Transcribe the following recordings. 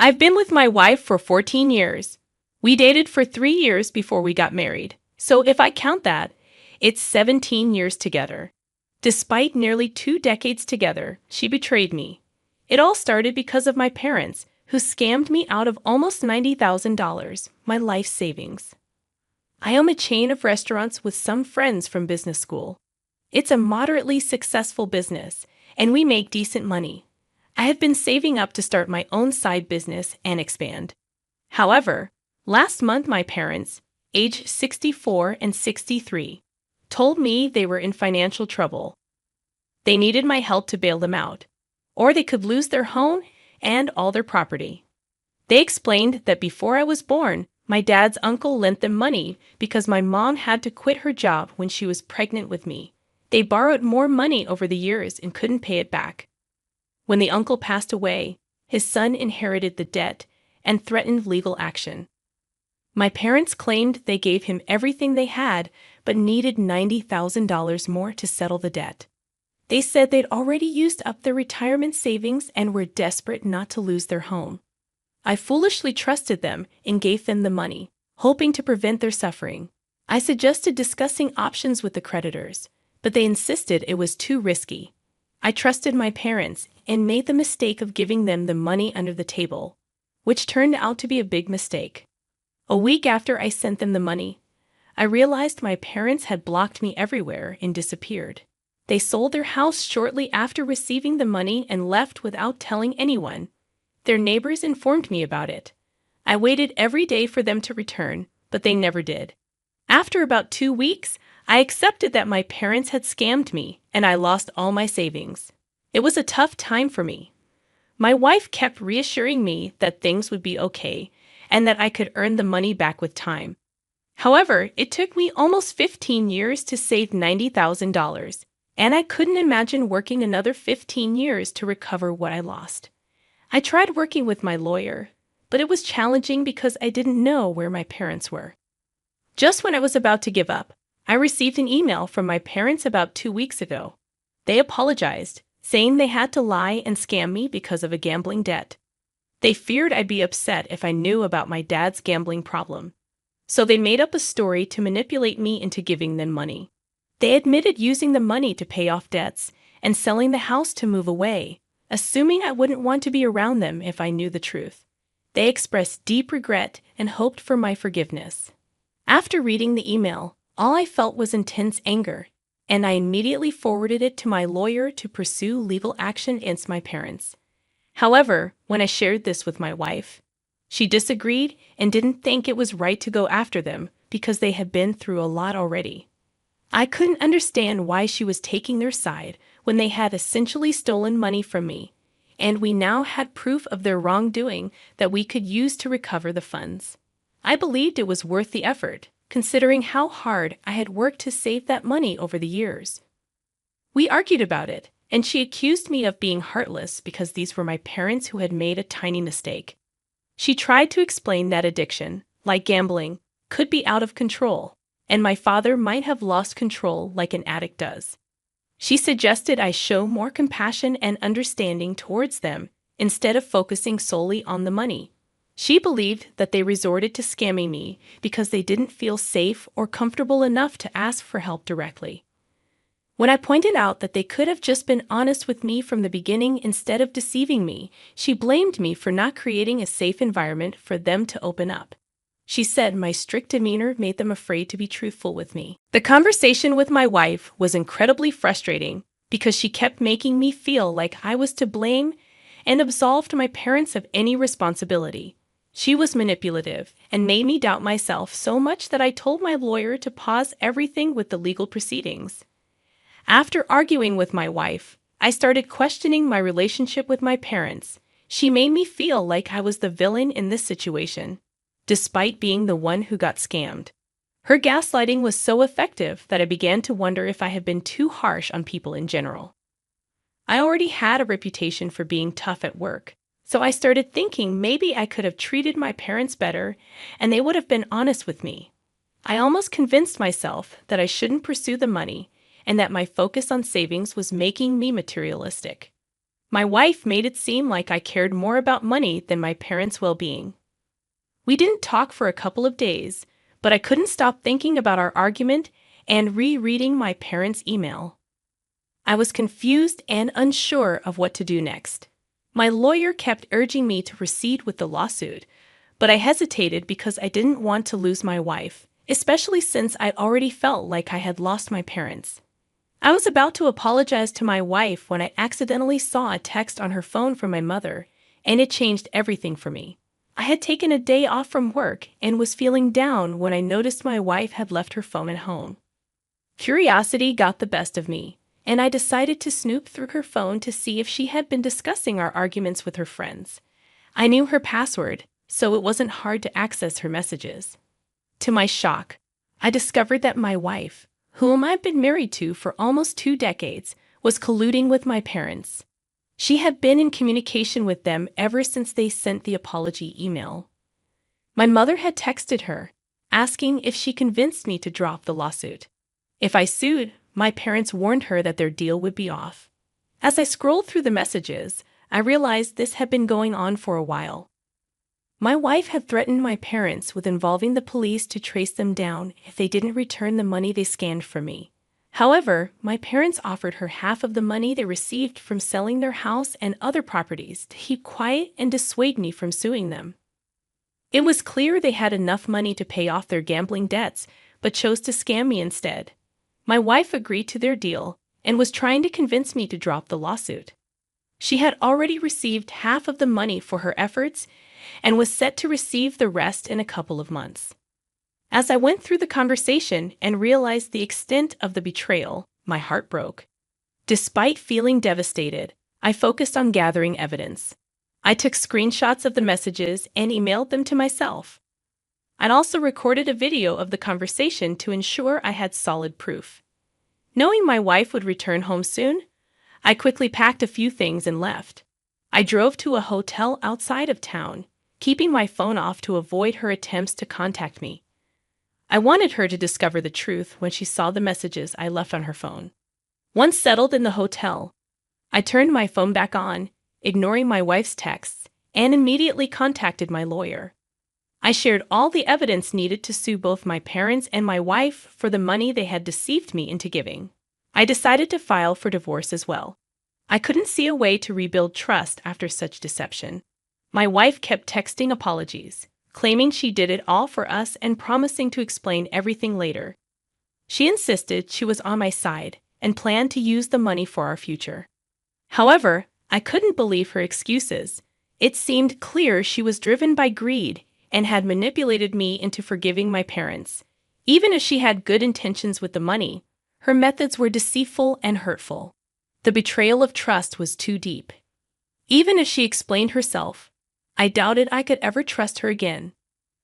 I've been with my wife for 14 years. We dated for 3 years before we got married. So if I count that, it's 17 years together. Despite nearly 2 decades together, she betrayed me. It all started because of my parents, who scammed me out of almost $90,000, my life savings. I own a chain of restaurants with some friends from business school. It's a moderately successful business, and we make decent money. I have been saving up to start my own side business and expand. However, last month my parents, aged 64 and 63, told me they were in financial trouble. They needed my help to bail them out, or they could lose their home and all their property. They explained that before I was born, my dad's uncle lent them money because my mom had to quit her job when she was pregnant with me. They borrowed more money over the years and couldn't pay it back. When the uncle passed away, his son inherited the debt and threatened legal action. My parents claimed they gave him everything they had, but needed $90,000 more to settle the debt. They said they'd already used up their retirement savings and were desperate not to lose their home. I foolishly trusted them and gave them the money, hoping to prevent their suffering. I suggested discussing options with the creditors, but they insisted it was too risky. I trusted my parents and made the mistake of giving them the money under the table, which turned out to be a big mistake. A week after I sent them the money, I realized my parents had blocked me everywhere and disappeared. They sold their house shortly after receiving the money and left without telling anyone. Their neighbors informed me about it. I waited every day for them to return, but they never did. After about 2 weeks, I accepted that my parents had scammed me and I lost all my savings. It was a tough time for me. My wife kept reassuring me that things would be okay and that I could earn the money back with time. However, it took me almost 15 years to save $90,000, and I couldn't imagine working another 15 years to recover what I lost. I tried working with my lawyer, but it was challenging because I didn't know where my parents were. Just when I was about to give up, I received an email from my parents about 2 weeks ago. They apologized, saying they had to lie and scam me because of a gambling debt. They feared I'd be upset if I knew about my dad's gambling problem. So they made up a story to manipulate me into giving them money. They admitted using the money to pay off debts and selling the house to move away, assuming I wouldn't want to be around them if I knew the truth. They expressed deep regret and hoped for my forgiveness. After reading the email, all I felt was intense anger, and I immediately forwarded it to my lawyer to pursue legal action against my parents. However, when I shared this with my wife, she disagreed and didn't think it was right to go after them because they had been through a lot already. I couldn't understand why she was taking their side when they had essentially stolen money from me, and we now had proof of their wrongdoing that we could use to recover the funds. I believed it was worth the effort, considering how hard I had worked to save that money over the years. We argued about it, and she accused me of being heartless because these were my parents who had made a tiny mistake. She tried to explain that addiction, like gambling, could be out of control, and my father might have lost control like an addict does. She suggested I show more compassion and understanding towards them instead of focusing solely on the money. She believed that they resorted to scamming me because they didn't feel safe or comfortable enough to ask for help directly. When I pointed out that they could have just been honest with me from the beginning instead of deceiving me, she blamed me for not creating a safe environment for them to open up. She said my strict demeanor made them afraid to be truthful with me. The conversation with my wife was incredibly frustrating because she kept making me feel like I was to blame and absolved my parents of any responsibility. She was manipulative and made me doubt myself so much that I told my lawyer to pause everything with the legal proceedings. After arguing with my wife, I started questioning my relationship with my parents. She made me feel like I was the villain in this situation, despite being the one who got scammed. Her gaslighting was so effective that I began to wonder if I had been too harsh on people in general. I already had a reputation for being tough at work, so I started thinking maybe I could have treated my parents better and they would have been honest with me. I almost convinced myself that I shouldn't pursue the money and that my focus on savings was making me materialistic. My wife made it seem like I cared more about money than my parents' well-being. We didn't talk for a couple of days, but I couldn't stop thinking about our argument and rereading my parents' email. I was confused and unsure of what to do next. My lawyer kept urging me to proceed with the lawsuit, but I hesitated because I didn't want to lose my wife, especially since I'd already felt like I had lost my parents. I was about to apologize to my wife when I accidentally saw a text on her phone from my mother, and it changed everything for me. I had taken a day off from work and was feeling down when I noticed my wife had left her phone at home. Curiosity got the best of me, and I decided to snoop through her phone to see if she had been discussing our arguments with her friends. I knew her password, so it wasn't hard to access her messages. To my shock, I discovered that my wife, whom I've been married to for almost 2 decades, was colluding with my parents. She had been in communication with them ever since they sent the apology email. My mother had texted her, asking if she convinced me to drop the lawsuit. If I sued, my parents warned her that their deal would be off. As I scrolled through the messages, I realized this had been going on for a while. My wife had threatened my parents with involving the police to trace them down if they didn't return the money they scanned from me. However, my parents offered her half of the money they received from selling their house and other properties to keep quiet and dissuade me from suing them. It was clear they had enough money to pay off their gambling debts, but chose to scam me instead. My wife agreed to their deal and was trying to convince me to drop the lawsuit. She had already received half of the money for her efforts and was set to receive the rest in a couple of months. As I went through the conversation and realized the extent of the betrayal, my heart broke. Despite feeling devastated, I focused on gathering evidence. I took screenshots of the messages and emailed them to myself. I'd also recorded a video of the conversation to ensure I had solid proof. Knowing my wife would return home soon, I quickly packed a few things and left. I drove to a hotel outside of town, keeping my phone off to avoid her attempts to contact me. I wanted her to discover the truth when she saw the messages I left on her phone. Once settled in the hotel, I turned my phone back on, ignoring my wife's texts, and immediately contacted my lawyer. I shared all the evidence needed to sue both my parents and my wife for the money they had deceived me into giving. I decided to file for divorce as well. I couldn't see a way to rebuild trust after such deception. My wife kept texting apologies, claiming she did it all for us and promising to explain everything later. She insisted she was on my side and planned to use the money for our future. However, I couldn't believe her excuses. It seemed clear she was driven by greed and had manipulated me into forgiving my parents. Even if she had good intentions with the money, her methods were deceitful and hurtful. The betrayal of trust was too deep. Even if she explained herself, I doubted I could ever trust her again.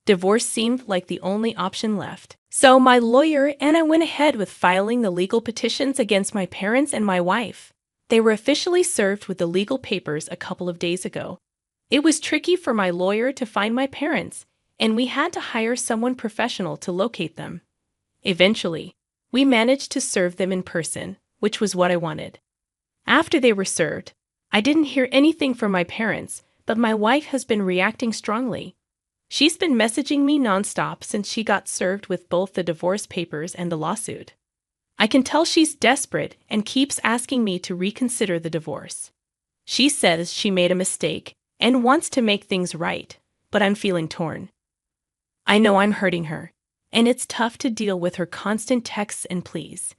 Divorce seemed like the only option left. So my lawyer and I went ahead with filing the legal petitions against my parents and my wife. They were officially served with the legal papers a couple of days ago. It was tricky for my lawyer to find my parents, and we had to hire someone professional to locate them. Eventually, we managed to serve them in person, which was what I wanted. After they were served, I didn't hear anything from my parents, but my wife has been reacting strongly. She's been messaging me nonstop since she got served with both the divorce papers and the lawsuit. I can tell she's desperate and keeps asking me to reconsider the divorce. She says she made a mistake and wants to make things right, but I'm feeling torn. I know I'm hurting her, and it's tough to deal with her constant texts and pleas.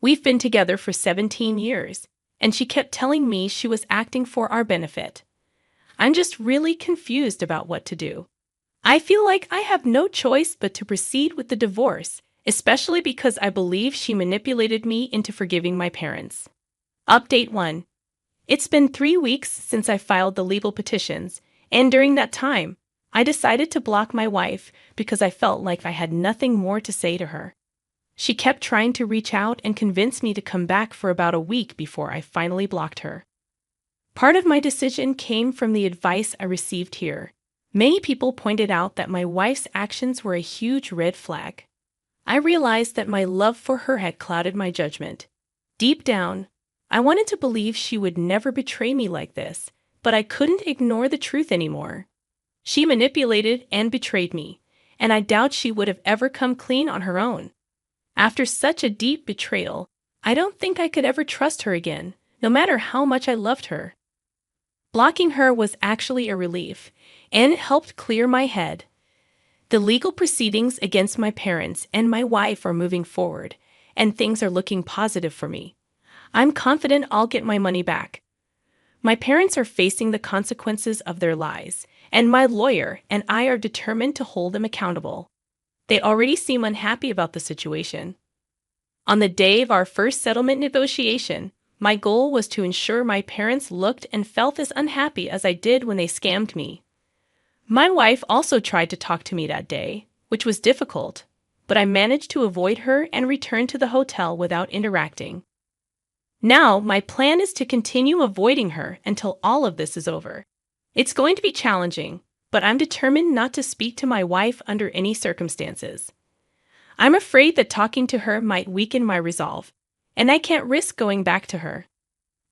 We've been together for 17 years, and she kept telling me she was acting for our benefit. I'm just really confused about what to do. I feel like I have no choice but to proceed with the divorce, especially because I believe she manipulated me into forgiving my parents. Update 1. It's been 3 weeks since I filed the legal petitions, and during that time, I decided to block my wife because I felt like I had nothing more to say to her. She kept trying to reach out and convince me to come back for about a week before I finally blocked her. Part of my decision came from the advice I received here. Many people pointed out that my wife's actions were a huge red flag. I realized that my love for her had clouded my judgment. Deep down, I wanted to believe she would never betray me like this, but I couldn't ignore the truth anymore. She manipulated and betrayed me, and I doubt she would have ever come clean on her own. After such a deep betrayal, I don't think I could ever trust her again, no matter how much I loved her. Blocking her was actually a relief, and it helped clear my head. The legal proceedings against my parents and my wife are moving forward, and things are looking positive for me. I'm confident I'll get my money back. My parents are facing the consequences of their lies, and my lawyer and I are determined to hold them accountable. They already seem unhappy about the situation. On the day of our first settlement negotiation, my goal was to ensure my parents looked and felt as unhappy as I did when they scammed me. My wife also tried to talk to me that day, which was difficult, but I managed to avoid her and return to the hotel without interacting. Now, my plan is to continue avoiding her until all of this is over. It's going to be challenging, but I'm determined not to speak to my wife under any circumstances. I'm afraid that talking to her might weaken my resolve, and I can't risk going back to her.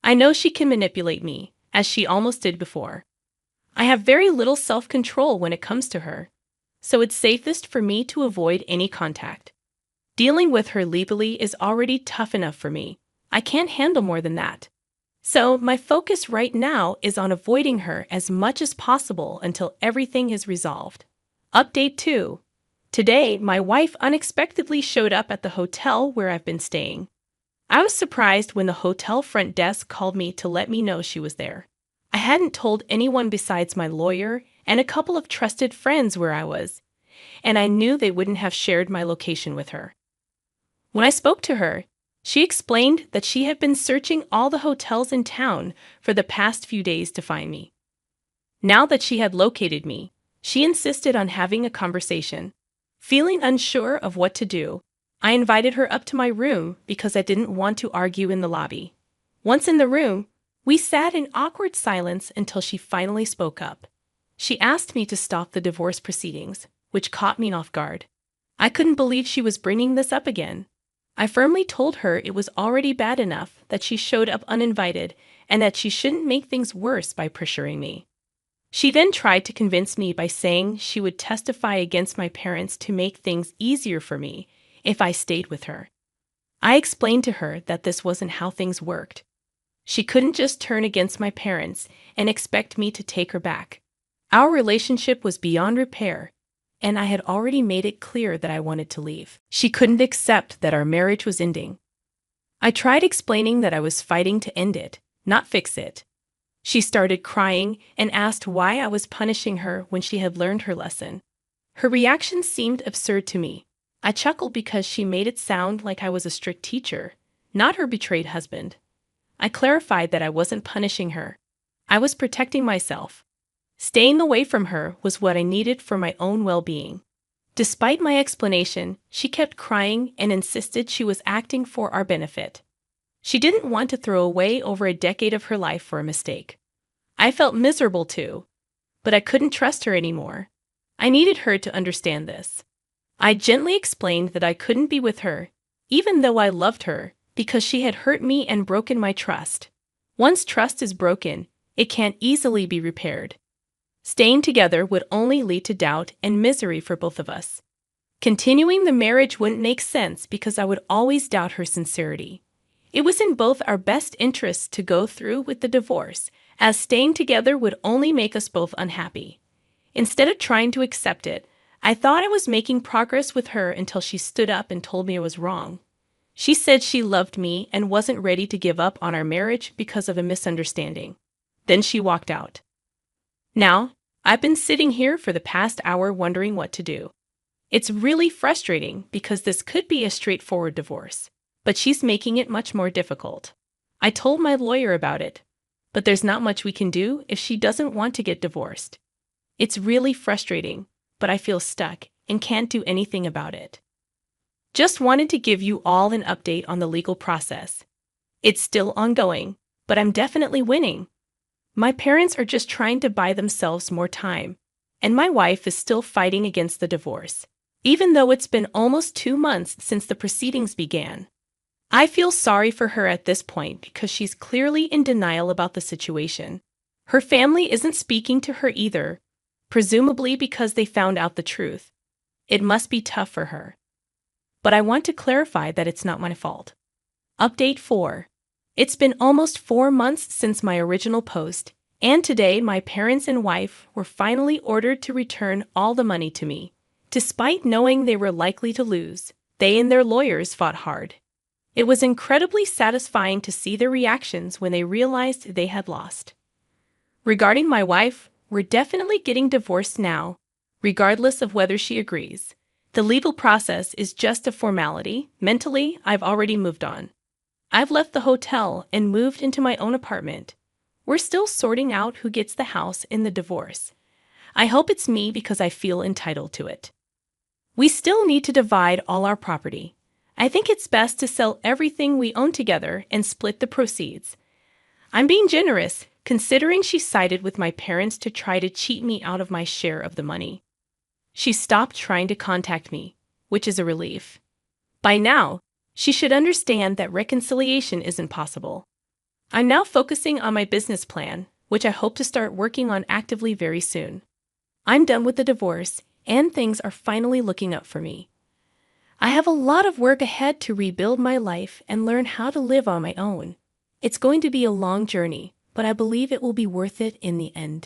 I know she can manipulate me, as she almost did before. I have very little self-control when it comes to her, so it's safest for me to avoid any contact. Dealing with her legally is already tough enough for me. I can't handle more than that. So my focus right now is on avoiding her as much as possible until everything is resolved. Update 2. Today, my wife unexpectedly showed up at the hotel where I've been staying. I was surprised when the hotel front desk called me to let me know she was there. I hadn't told anyone besides my lawyer and a couple of trusted friends where I was, and I knew they wouldn't have shared my location with her. When I spoke to her, she explained that she had been searching all the hotels in town for the past few days to find me. Now that she had located me, she insisted on having a conversation. Feeling unsure of what to do, I invited her up to my room because I didn't want to argue in the lobby. Once in the room, we sat in awkward silence until she finally spoke up. She asked me to stop the divorce proceedings, which caught me off guard. I couldn't believe she was bringing this up again. I firmly told her it was already bad enough that she showed up uninvited and that she shouldn't make things worse by pressuring me. She then tried to convince me by saying she would testify against my parents to make things easier for me if I stayed with her. I explained to her that this wasn't how things worked. She couldn't just turn against my parents and expect me to take her back. Our relationship was beyond repair, and I had already made it clear that I wanted to leave. She couldn't accept that our marriage was ending. I tried explaining that I was fighting to end it, not fix it. She started crying and asked why I was punishing her when she had learned her lesson. Her reaction seemed absurd to me. I chuckled because she made it sound like I was a strict teacher, not her betrayed husband. I clarified that I wasn't punishing her. I was protecting myself. Staying away from her was what I needed for my own well-being. Despite my explanation, she kept crying and insisted she was acting for our benefit. She didn't want to throw away over a decade of her life for a mistake. I felt miserable too, but I couldn't trust her anymore. I needed her to understand this. I gently explained that I couldn't be with her, even though I loved her, because she had hurt me and broken my trust. Once trust is broken, it can't easily be repaired. Staying together would only lead to doubt and misery for both of us. Continuing the marriage wouldn't make sense because I would always doubt her sincerity. It was in both our best interests to go through with the divorce, as staying together would only make us both unhappy. Instead of trying to accept it, I thought I was making progress with her until she stood up and told me I was wrong. She said she loved me and wasn't ready to give up on our marriage because of a misunderstanding. Then she walked out. Now, I've been sitting here for the past hour wondering what to do. It's really frustrating because this could be a straightforward divorce, but she's making it much more difficult. I told my lawyer about it, but there's not much we can do if she doesn't want to get divorced. It's really frustrating, but I feel stuck and can't do anything about it. Just wanted to give you all an update on the legal process. It's still ongoing, but I'm definitely winning. My parents are just trying to buy themselves more time, and my wife is still fighting against the divorce, even though it's been almost 2 months since the proceedings began. I feel sorry for her at this point because she's clearly in denial about the situation. Her family isn't speaking to her either, presumably because they found out the truth. It must be tough for her. But I want to clarify that it's not my fault. Update 4. It's been almost 4 months since my original post, and today my parents and wife were finally ordered to return all the money to me. Despite knowing they were likely to lose, they and their lawyers fought hard. It was incredibly satisfying to see their reactions when they realized they had lost. Regarding my wife, we're definitely getting divorced now, regardless of whether she agrees. The legal process is just a formality. Mentally, I've already moved on. I've left the hotel and moved into my own apartment. We're still sorting out who gets the house in the divorce. I hope it's me because I feel entitled to it. We still need to divide all our property. I think it's best to sell everything we own together and split the proceeds. I'm being generous, considering she sided with my parents to try to cheat me out of my share of the money. She stopped trying to contact me, which is a relief. By now, she should understand that reconciliation isn't possible. I'm now focusing on my business plan, which I hope to start working on actively very soon. I'm done with the divorce, and things are finally looking up for me. I have a lot of work ahead to rebuild my life and learn how to live on my own. It's going to be a long journey, but I believe it will be worth it in the end.